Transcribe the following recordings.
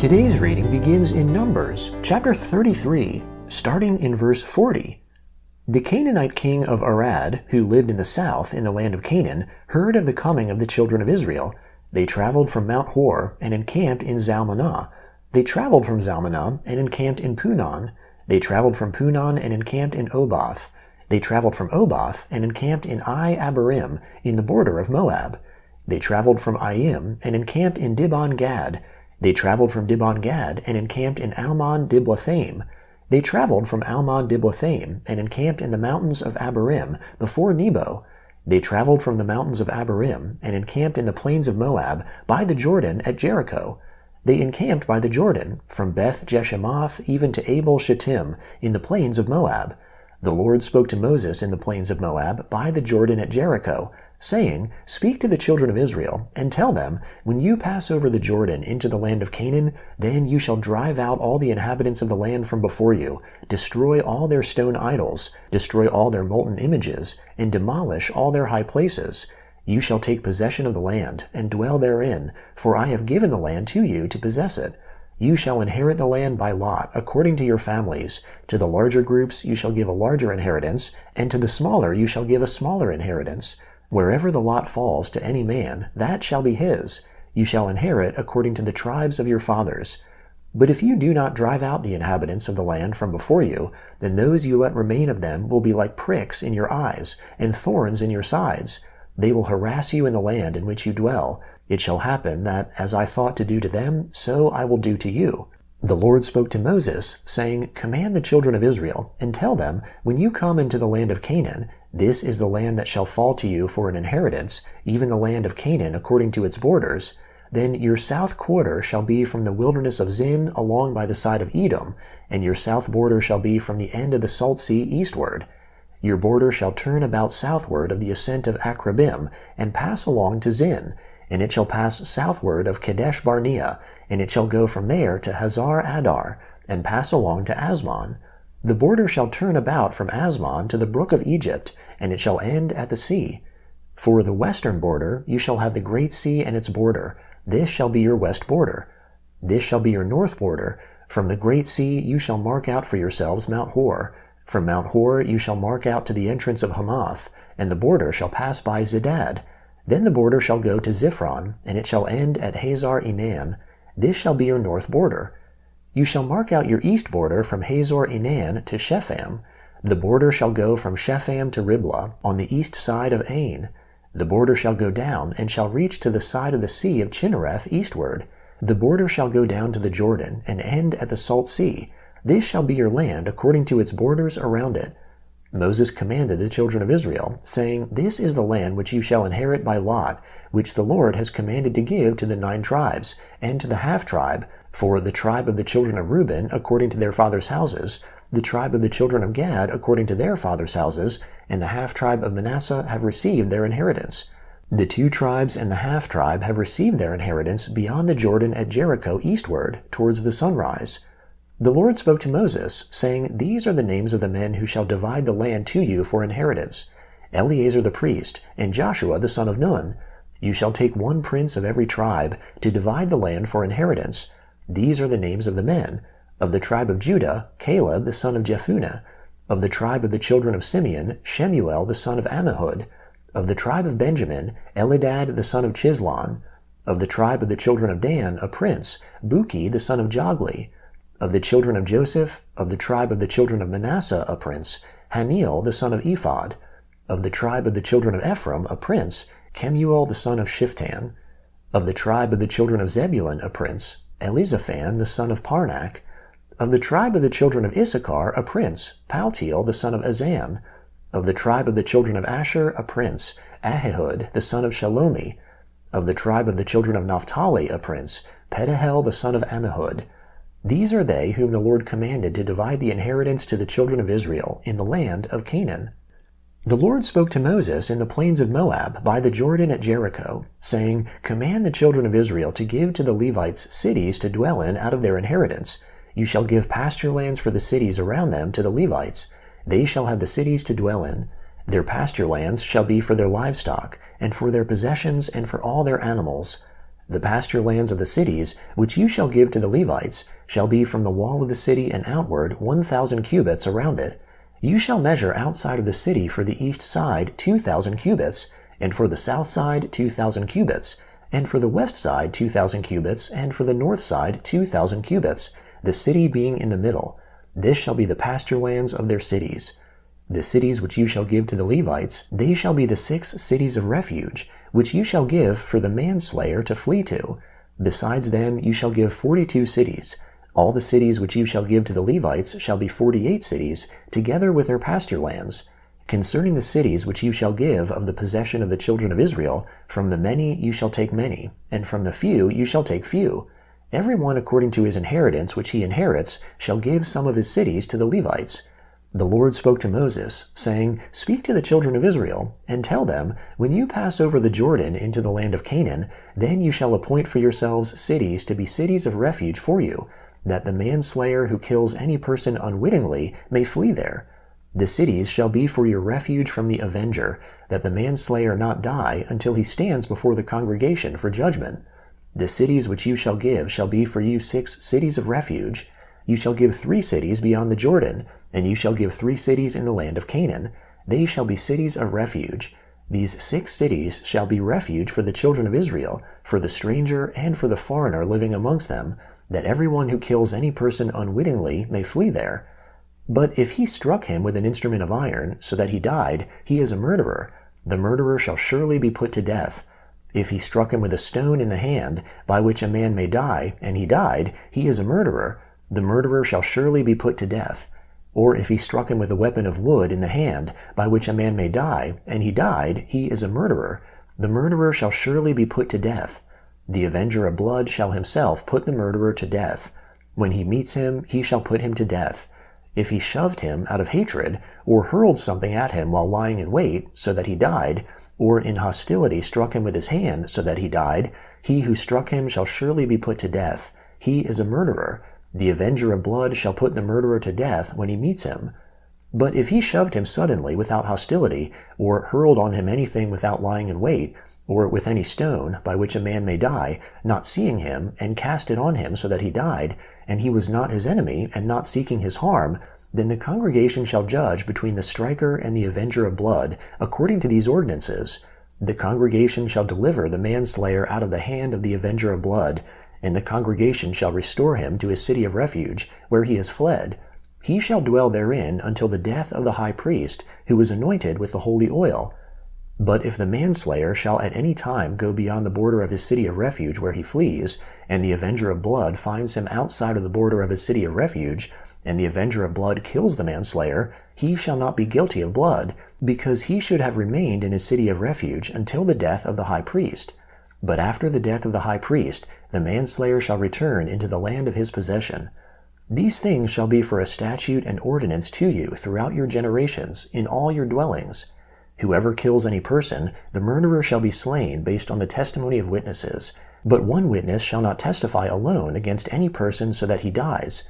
Today's reading begins in Numbers, chapter 33, starting in verse 40. The Canaanite king of Arad, who lived in the south in the land of Canaan, heard of the coming of the children of Israel. They traveled from Mount Hor and encamped in Zalmunna. They traveled from Zalmunna and encamped in Punon. They traveled from Punon and encamped in Oboth. They traveled from Oboth and encamped in Abarim, in the border of Moab. They traveled from Aim and encamped in Dibon-Gad. They traveled from Dibon-Gad and encamped in Almon-Diblathaim. They traveled from Almon-Diblathaim and encamped in the mountains of Abarim before Nebo. They traveled from the mountains of Abarim and encamped in the plains of Moab by the Jordan at Jericho. They encamped by the Jordan from Beth-Jeshemoth even to Abel-Shittim in the plains of Moab. The Lord spoke to Moses in the plains of Moab by the Jordan at Jericho, saying, "Speak to the children of Israel, and tell them, when you pass over the Jordan into the land of Canaan, then you shall drive out all the inhabitants of the land from before you, destroy all their stone idols, destroy all their molten images, and demolish all their high places. You shall take possession of the land, and dwell therein, for I have given the land to you to possess it. You shall inherit the land by lot, according to your families. To the larger groups you shall give a larger inheritance, and to the smaller you shall give a smaller inheritance. Wherever the lot falls to any man, that shall be his. You shall inherit according to the tribes of your fathers. But if you do not drive out the inhabitants of the land from before you, then those you let remain of them will be like pricks in your eyes, and thorns in your sides. They will harass you in the land in which you dwell. It shall happen that, as I thought to do to them, so I will do to you." The Lord spoke to Moses, saying, "Command the children of Israel, and tell them, when you come into the land of Canaan, this is the land that shall fall to you for an inheritance, even the land of Canaan according to its borders. Then your south quarter shall be from the wilderness of Zin along by the side of Edom, and your south border shall be from the end of the Salt Sea eastward. Your border shall turn about southward of the ascent of Akrabim, and pass along to Zin, and it shall pass southward of Kadesh Barnea, and it shall go from there to Hazar Adar, and pass along to Asmon. The border shall turn about from Asmon to the brook of Egypt, and it shall end at the sea. For the western border you shall have the great sea and its border. This shall be your west border. This shall be your north border. From the great sea you shall mark out for yourselves Mount Hor. From Mount Hor you shall mark out to the entrance of Hamath, and the border shall pass by Zedad. Then the border shall go to Ziphron, and it shall end at Hazar Enan. This shall be your north border. You shall mark out your east border from Hazar Enan to Shepham. The border shall go from Shepham to Riblah, on the east side of Ain. The border shall go down, and shall reach to the side of the sea of Chinnereth eastward. The border shall go down to the Jordan, and end at the Salt Sea. This shall be your land according to its borders around it." Moses commanded the children of Israel, saying, "This is the land which you shall inherit by lot, which the Lord has commanded to give to the 9 tribes, and to the half-tribe, for the tribe of the children of Reuben according to their fathers' houses, the tribe of the children of Gad according to their fathers' houses, and the half-tribe of Manasseh have received their inheritance. The 2 tribes and the half-tribe have received their inheritance beyond the Jordan at Jericho eastward, towards the sunrise." The Lord spoke to Moses, saying, "These are the names of the men who shall divide the land to you for inheritance: Eleazar the priest, and Joshua the son of Nun. You shall take 1 prince of every tribe to divide the land for inheritance. These are the names of the men: of the tribe of Judah, Caleb the son of Jephunneh; of the tribe of the children of Simeon, Shemuel the son of Ammihud; of the tribe of Benjamin, Elidad the son of Chislon; of the tribe of the children of Dan, a prince, Buki the son of Jogli; of the children of Joseph, of the tribe of the children of Manasseh, a prince, Haniel the son of Ephod; of the tribe of the children of Ephraim, a prince, Kemuel the son of Shiftan; of the tribe of the children of Zebulun, a prince, Elizaphan the son of Parnak; of the tribe of the children of Issachar, a prince, Paltiel the son of Azan; of the tribe of the children of Asher, a prince, Ahihud the son of Shalomi; of the tribe of the children of Naphtali, a prince, Pedahel the son of Ammihud. These are they whom the Lord commanded to divide the inheritance to the children of Israel in the land of Canaan. The Lord spoke to Moses in the plains of Moab by the Jordan at Jericho, saying, "Command the children of Israel to give to the Levites cities to dwell in out of their inheritance. You shall give pasture lands for the cities around them to the Levites. They shall have the cities to dwell in. Their pasture lands shall be for their livestock, and for their possessions, and for all their animals. The pasture lands of the cities, which you shall give to the Levites, shall be from the wall of the city and outward 1,000 cubits around it. You shall measure outside of the city for the east side 2,000 cubits, and for the south side 2,000 cubits, and for the west side 2,000 cubits, and for the north side 2,000 cubits, the city being in the middle. This shall be the pasture lands of their cities. The cities which you shall give to the Levites, they shall be the 6 cities of refuge, which you shall give for the manslayer to flee to. Besides them you shall give 42 cities. All the cities which you shall give to the Levites shall be 48 cities, together with their pasture lands. Concerning the cities which you shall give of the possession of the children of Israel, from the many you shall take many, and from the few you shall take few. Every one according to his inheritance which he inherits shall give some of his cities to the Levites. The Lord spoke to Moses, saying, Speak to the children of Israel, and tell them, When you pass over the Jordan into the land of Canaan, then you shall appoint for yourselves cities to be cities of refuge for you, that the manslayer who kills any person unwittingly may flee there. The cities shall be for your refuge from the avenger, that the manslayer not die until he stands before the congregation for judgment. The cities which you shall give shall be for you 6 cities of refuge. You shall give 3 cities beyond the Jordan, and you shall give 3 cities in the land of Canaan. They shall be cities of refuge. These 6 cities shall be refuge for the children of Israel, for the stranger and for the foreigner living amongst them, that everyone who kills any person unwittingly may flee there. But if he struck him with an instrument of iron, so that he died, he is a murderer. The murderer shall surely be put to death. If he struck him with a stone in the hand, by which a man may die, and he died, he is a murderer. The murderer shall surely be put to death. Or if he struck him with a weapon of wood in the hand, by which a man may die, and he died, he is a murderer. The murderer shall surely be put to death. The avenger of blood shall himself put the murderer to death. When he meets him, he shall put him to death. If he shoved him out of hatred, or hurled something at him while lying in wait, so that he died, or in hostility struck him with his hand, so that he died, he who struck him shall surely be put to death. He is a murderer. The avenger of blood shall put the murderer to death when he meets him. But if he shoved him suddenly without hostility, or hurled on him anything without lying in wait, or with any stone by which a man may die, not seeing him, and cast it on him so that he died, and he was not his enemy, and not seeking his harm, then the congregation shall judge between the striker and the avenger of blood, according to these ordinances. The congregation shall deliver the manslayer out of the hand of the avenger of blood, and the congregation shall restore him to his city of refuge, where he has fled. He shall dwell therein until the death of the high priest, who was anointed with the holy oil. But if the manslayer shall at any time go beyond the border of his city of refuge where he flees, and the avenger of blood finds him outside of the border of his city of refuge, and the avenger of blood kills the manslayer, he shall not be guilty of blood, because he should have remained in his city of refuge until the death of the high priest. But after the death of the high priest, the manslayer shall return into the land of his possession. These things shall be for a statute and ordinance to you throughout your generations, in all your dwellings. Whoever kills any person, the murderer shall be slain based on the testimony of witnesses. But one witness shall not testify alone against any person so that he dies.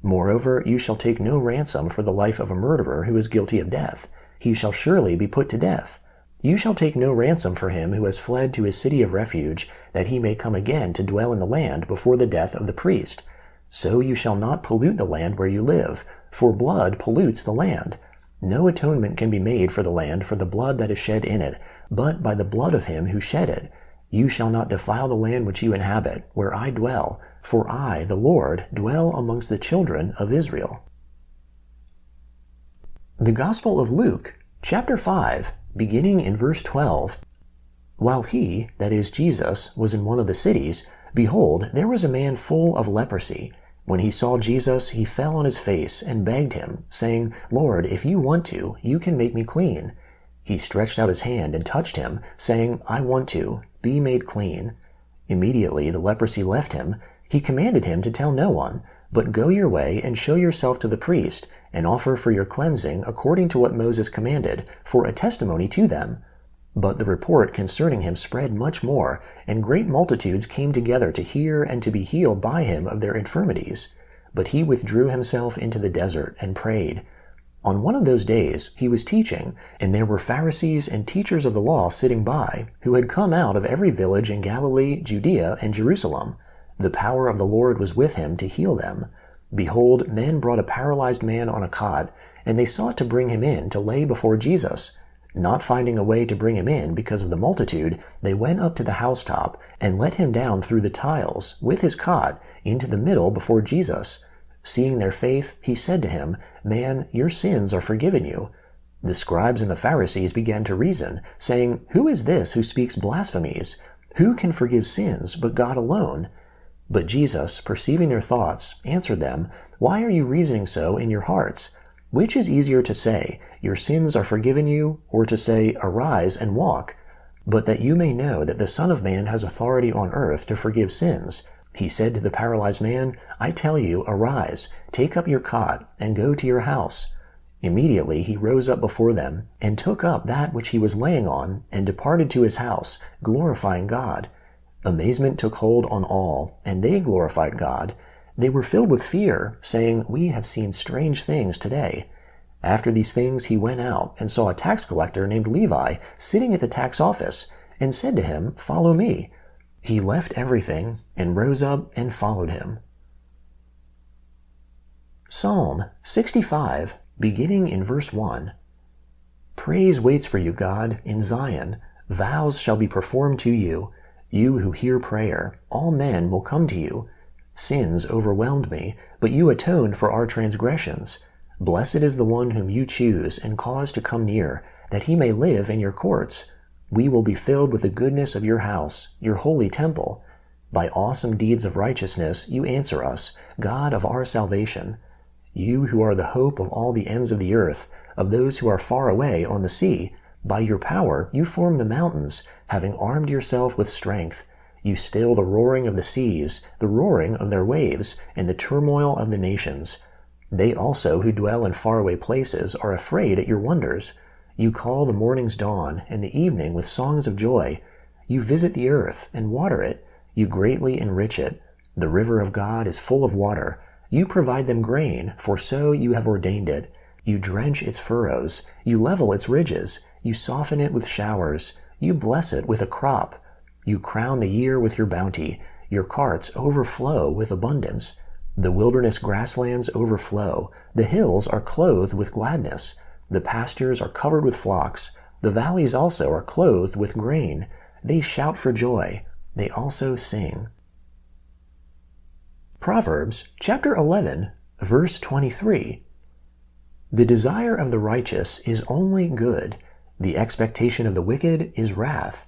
Moreover, you shall take no ransom for the life of a murderer who is guilty of death. He shall surely be put to death. You shall take no ransom for him who has fled to his city of refuge, that he may come again to dwell in the land before the death of the priest. So you shall not pollute the land where you live, for blood pollutes the land. No atonement can be made for the land for the blood that is shed in it, but by the blood of him who shed it. You shall not defile the land which you inhabit, where I dwell, for I, the Lord, dwell amongst the children of Israel. The Gospel of Luke, chapter 5, beginning in verse 12. While he, that is Jesus, was in one of the cities, behold, there was a man full of leprosy. When he saw Jesus, he fell on his face and begged him, saying, Lord, if you want to, you can make me clean. He stretched out his hand and touched him, saying, I want to, be made clean. Immediately the leprosy left him. He commanded him to tell no one, but go your way and show yourself to the priest, and offer for your cleansing according to what Moses commanded, for a testimony to them. But the report concerning him spread much more, and great multitudes came together to hear and to be healed by him of their infirmities. But he withdrew himself into the desert and prayed. On one of those days he was teaching, and there were Pharisees and teachers of the law sitting by, who had come out of every village in Galilee, Judea, and Jerusalem. The power of the Lord was with him to heal them. Behold, men brought a paralyzed man on a cot, and they sought to bring him in to lay before Jesus. Not finding a way to bring him in because of the multitude, they went up to the housetop and let him down through the tiles, with his cot, into the middle before Jesus. Seeing their faith, he said to him, "Man, your sins are forgiven you." The scribes and the Pharisees began to reason, saying, "Who is this who speaks blasphemies? Who can forgive sins but God alone?" But Jesus, perceiving their thoughts, answered them, "Why are you reasoning so in your hearts? Which is easier to say, 'Your sins are forgiven you,' or to say, 'Arise and walk'? But that you may know that the Son of Man has authority on earth to forgive sins." He said to the paralyzed man, "I tell you, arise, take up your cot, and go to your house." Immediately he rose up before them, and took up that which he was laying on, and departed to his house, glorifying God. Amazement took hold on all, and they glorified God. They were filled with fear, saying, "We have seen strange things today." After these things he went out, and saw a tax collector named Levi sitting at the tax office, and said to him, "Follow me." He left everything, and rose up and followed him. Psalm 65, beginning in verse 1. Praise waits for you, God, in Zion. Vows shall be performed to you. You who hear prayer, all men will come to you. Sins overwhelmed me, but you atoned for our transgressions. Blessed is the one whom you choose and cause to come near, that he may live in your courts. We will be filled with the goodness of your house, your holy temple. By awesome deeds of righteousness you answer us, God of our salvation. You who are the hope of all the ends of the earth, of those who are far away on the sea, by your power you form the mountains, having armed yourself with strength. You still the roaring of the seas, the roaring of their waves, and the turmoil of the nations. They also who dwell in faraway places are afraid at your wonders. You call the morning's dawn and the evening with songs of joy. You visit the earth and water it. You greatly enrich it. The river of God is full of water. You provide them grain, for so you have ordained it. You drench its furrows. You level its ridges. You soften it with showers. You bless it with a crop. You crown the year with your bounty. Your carts overflow with abundance. The wilderness grasslands overflow. The hills are clothed with gladness. The pastures are covered with flocks. The valleys also are clothed with grain. They shout for joy. They also sing. Proverbs chapter 11, verse 23. The desire of the righteous is only good. The expectation of the wicked is wrath.